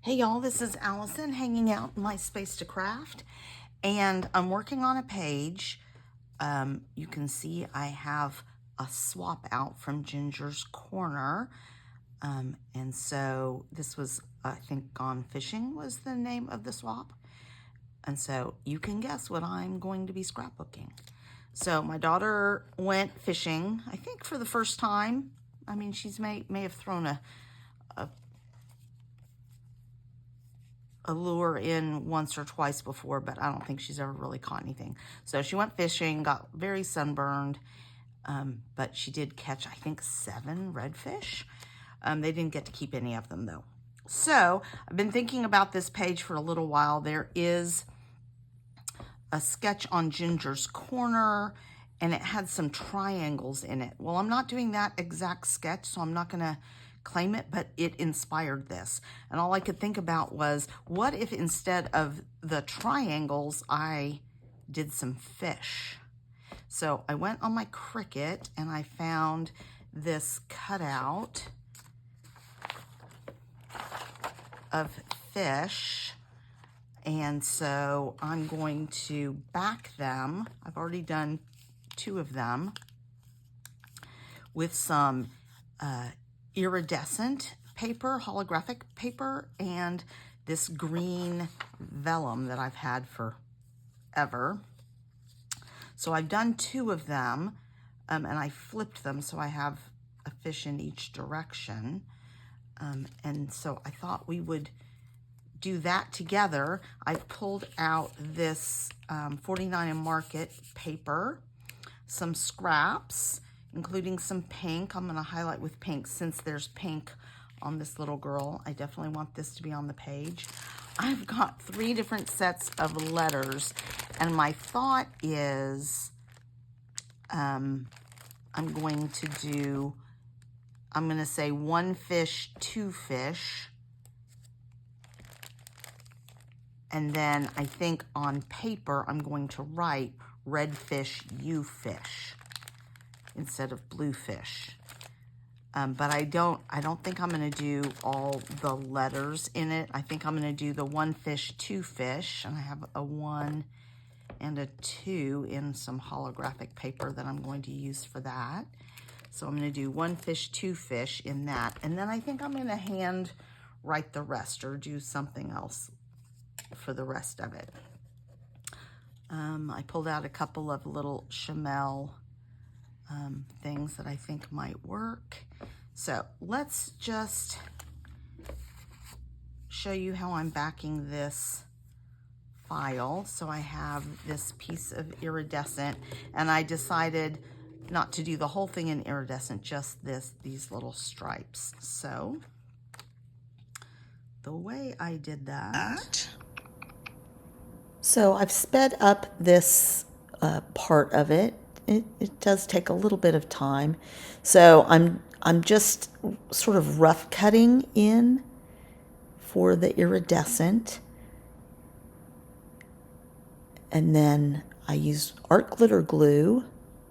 Hey y'all, this is Allison hanging out in my space to craft, and I'm working on a page. You can see I have a swap out from Ginger's Corner, and so this was, I think, Gone Fishing was the name of the swap, and so you can guess what I'm going to be scrapbooking. So my daughter went fishing, I think for the first time. I mean, she's may have thrown a lure in once or twice before, but I don't think she's ever really caught anything. So she went fishing, got very sunburned, but she did catch, I think, 7 redfish. They didn't get to keep any of them, though. So I've been thinking about this page for a little while. There is a sketch on Ginger's Corner, and it had some triangles in it. Well, I'm not doing that exact sketch, so I'm not going to claim it, but it inspired this. And all I could think about was, what if instead of the triangles, I did some fish? So I went on my Cricut and I found this cutout of fish. And so I'm going to back them. I've already done 2 of them with some iridescent paper, holographic paper, and this green vellum that I've had forever. So I've done 2 of them, and I flipped them so I have a fish in each direction. And so I thought we would do that together. I've pulled out this 49 and Market paper, some scraps, including some pink. I'm going to highlight with pink since there's pink on this little girl. I definitely want this to be on the page. I've got 3 different sets of letters, and my thought is I'm going to say 1 fish, 2 fish. And then I think on paper, I'm going to write red fish, you fish instead of blue fish. But I don't think I'm going to do all the letters in it. I think I'm going to do the 1 fish, 2 fish. And I have a 1 and a 2 in some holographic paper that I'm going to use for that. So I'm going to do 1 fish, 2 fish in that. And then I think I'm going to hand write the rest or do something else for the rest of it. I pulled out a couple of little Chamel things that I think might work. So let's just show you how I'm backing this file. So I have this piece of iridescent, and I decided not to do the whole thing in iridescent, just these little stripes. So the way I did that, so I've sped up this part of it. It does take a little bit of time. So I'm just sort of rough cutting in for the iridescent. And then I use art glitter glue,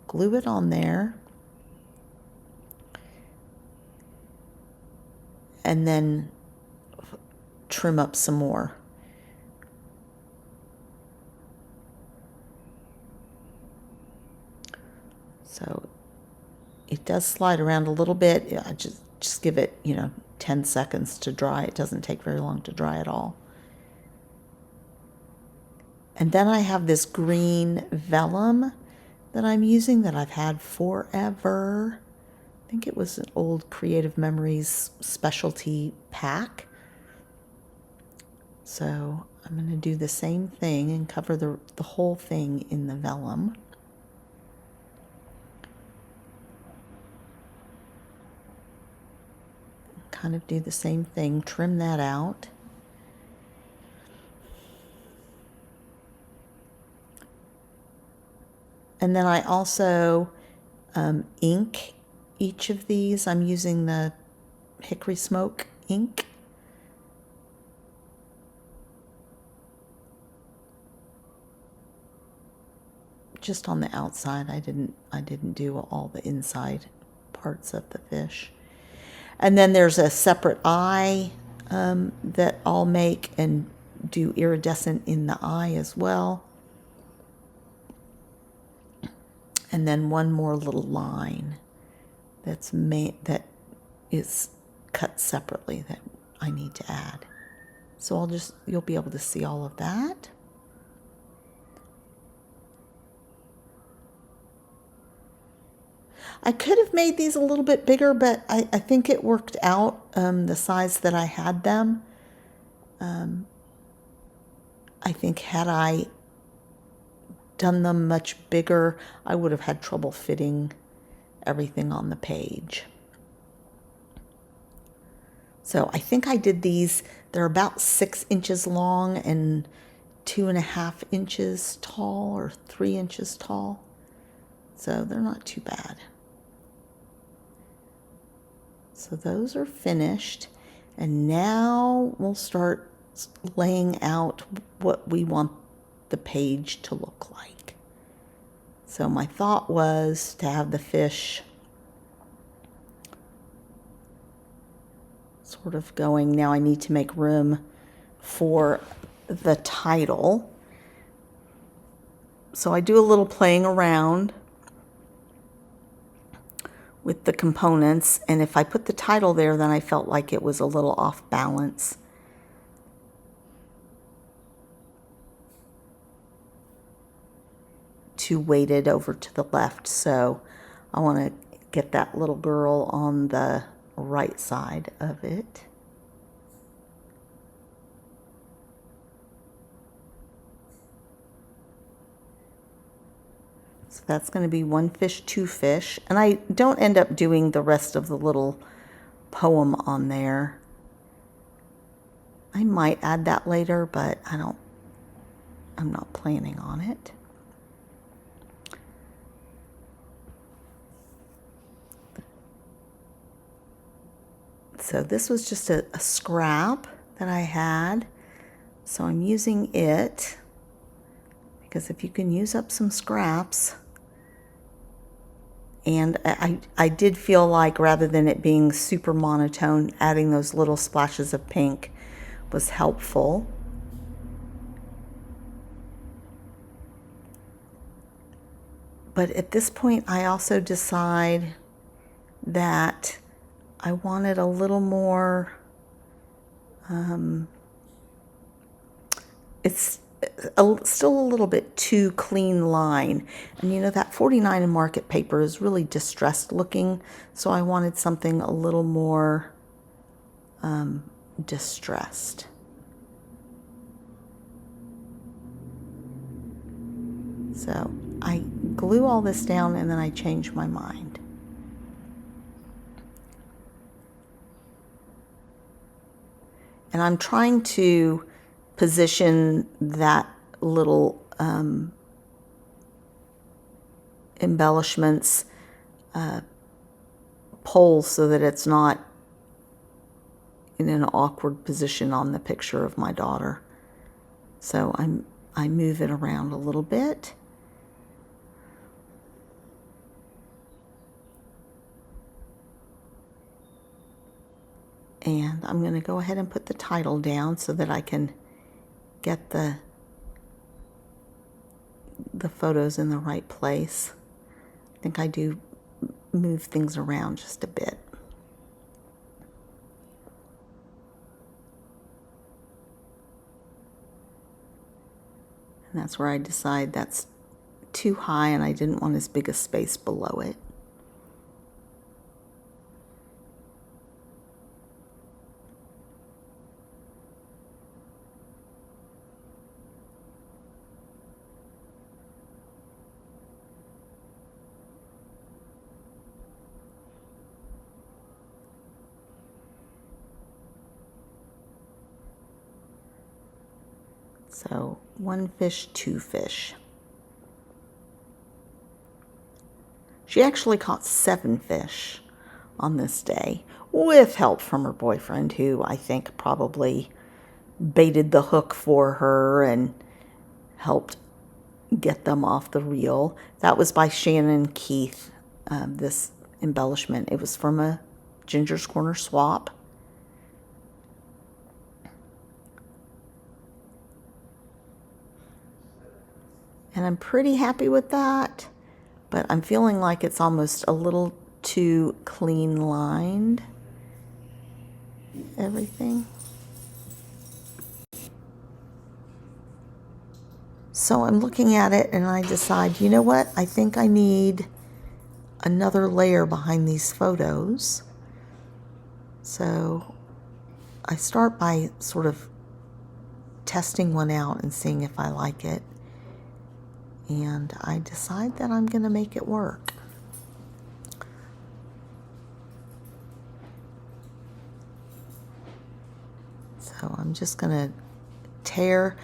glue it on there. And then trim up some more. So it does slide around a little bit. I just give it, 10 seconds to dry. It doesn't take very long to dry at all. And then I have this green vellum that I'm using that I've had forever. I think it was an old Creative Memories specialty pack. So I'm going to do the same thing and cover the whole thing in the vellum. Kind of do the same thing, trim that out. And then I also ink each of these. I'm using the Hickory Smoke ink. Just on the outside. I didn't do all the inside parts of the fish. And then there's a separate eye that I'll make and do iridescent in the eye as well. And then one more little line that is cut separately that I need to add. So you'll be able to see all of that. I could have made these a little bit bigger, but I think it worked out the size that I had them. I think had I done them much bigger, I would have had trouble fitting everything on the page. So I think I did these, they're about 6 inches long and 2.5 inches tall or 3 inches tall. So they're not too bad. So those are finished. And now we'll start laying out what we want the page to look like. So my thought was to have the fish sort of going. Now I need to make room for the title. So I do a little playing around with the components, and if I put the title there, then I felt like it was a little off balance. Too weighted over to the left, so I want to get that little girl on the right side of it. So that's going to be one fish, two fish, and I don't end up doing the rest of the little poem on there. I might add that later, but I'm not planning on it. So this was just a scrap that I had. So I'm using it because if you can use up some scraps, and I did feel like rather than it being super monotone, adding those little splashes of pink was helpful. But at this point, I also decide that I wanted a little more, it's still a little bit too clean line. And you know, that 49 in market paper is really distressed looking, so I wanted something a little more distressed. So I glue all this down and then I change my mind. And I'm trying to position that little embellishments pole so that it's not in an awkward position on the picture of my daughter. So I move it around a little bit. And I'm going to go ahead and put the title down so that I can get the photos in the right place. I think I do move things around just a bit. And that's where I decide that's too high and I didn't want as big a space below it. So one fish, two fish. She actually caught 7 fish on this day with help from her boyfriend, who I think probably baited the hook for her and helped get them off the reel. That was by Shannon Keith, this embellishment. It was from a Ginger's Corner swap. And I'm pretty happy with that, but I'm feeling like it's almost a little too clean lined, everything. So I'm looking at it and I decide, you know what? I think I need another layer behind these photos. So I start by sort of testing one out and seeing if I like it. And I decide that I'm going to make it work. So I'm just going to tear.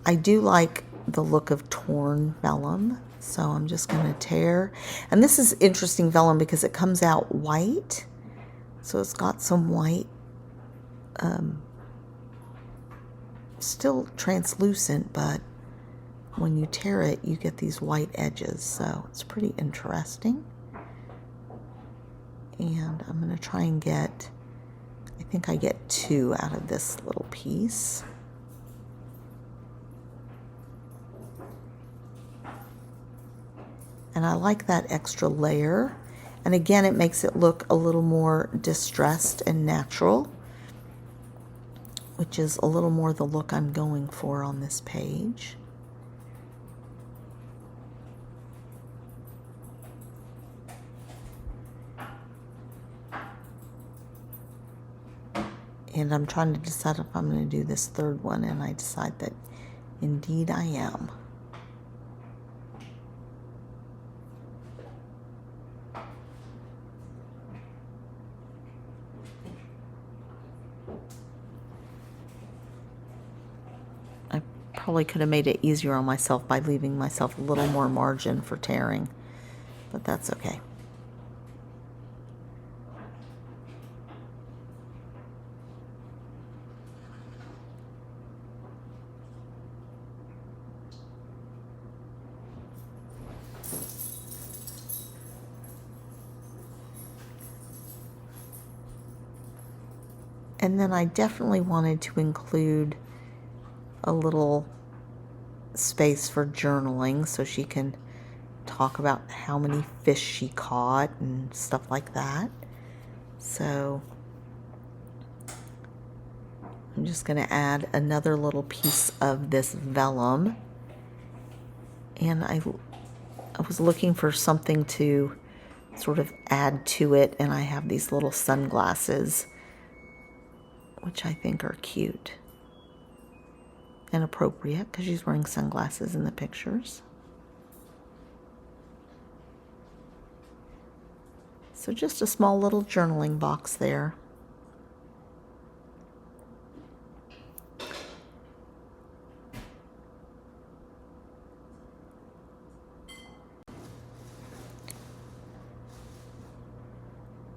I do like the look of torn vellum, so I'm just going to tear. And this is interesting vellum because it comes out white, so it's got some white, still translucent, but when you tear it you get these white edges, so it's pretty interesting. And I'm going to try and get, I think I get 2 out of this little piece. And I like that extra layer. And again, it makes it look a little more distressed and natural, which is a little more the look I'm going for on this page. And I'm trying to decide if I'm going to do this third one, and I decide that indeed I am. I probably could have made it easier on myself by leaving myself a little more margin for tearing, but that's okay. And then I definitely wanted to include a little space for journaling so she can talk about how many fish she caught and stuff like that. So I'm just going to add another little piece of this vellum. And I was looking for something to sort of add to it, and I have these little sunglasses, which I think are cute and appropriate because she's wearing sunglasses in the pictures. So just a small little journaling box there.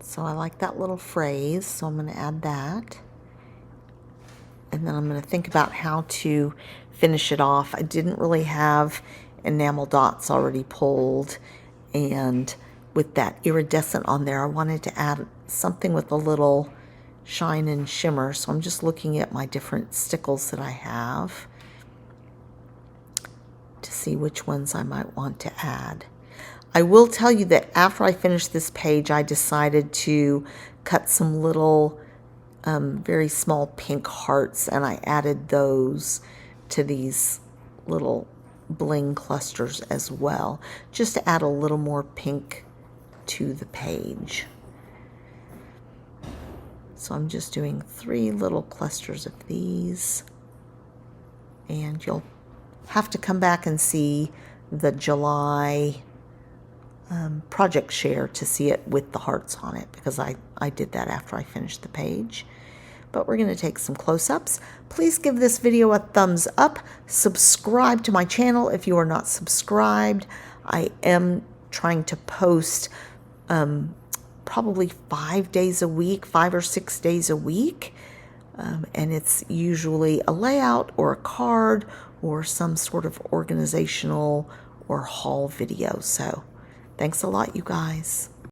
So I like that little phrase, so I'm going to add that. And then I'm going to think about how to finish it off. I didn't really have enamel dots already pulled, and with that iridescent on there, I wanted to add something with a little shine and shimmer. So I'm just looking at my different stickles that I have to see which ones I might want to add. I will tell you that after I finished this page, I decided to cut some little very small pink hearts, and I added those to these little bling clusters as well, just to add a little more pink to the page. So I'm just doing 3 little clusters of these, and you'll have to come back and see the July project share to see it with the hearts on it, because I did that after I finished the page. But we're going to take some close-ups. Please give this video a thumbs up. Subscribe to my channel if you are not subscribed. I am trying to post probably 5 days a week, 5 or 6 days a week. And it's usually a layout or a card or some sort of organizational or haul video. So thanks a lot, you guys.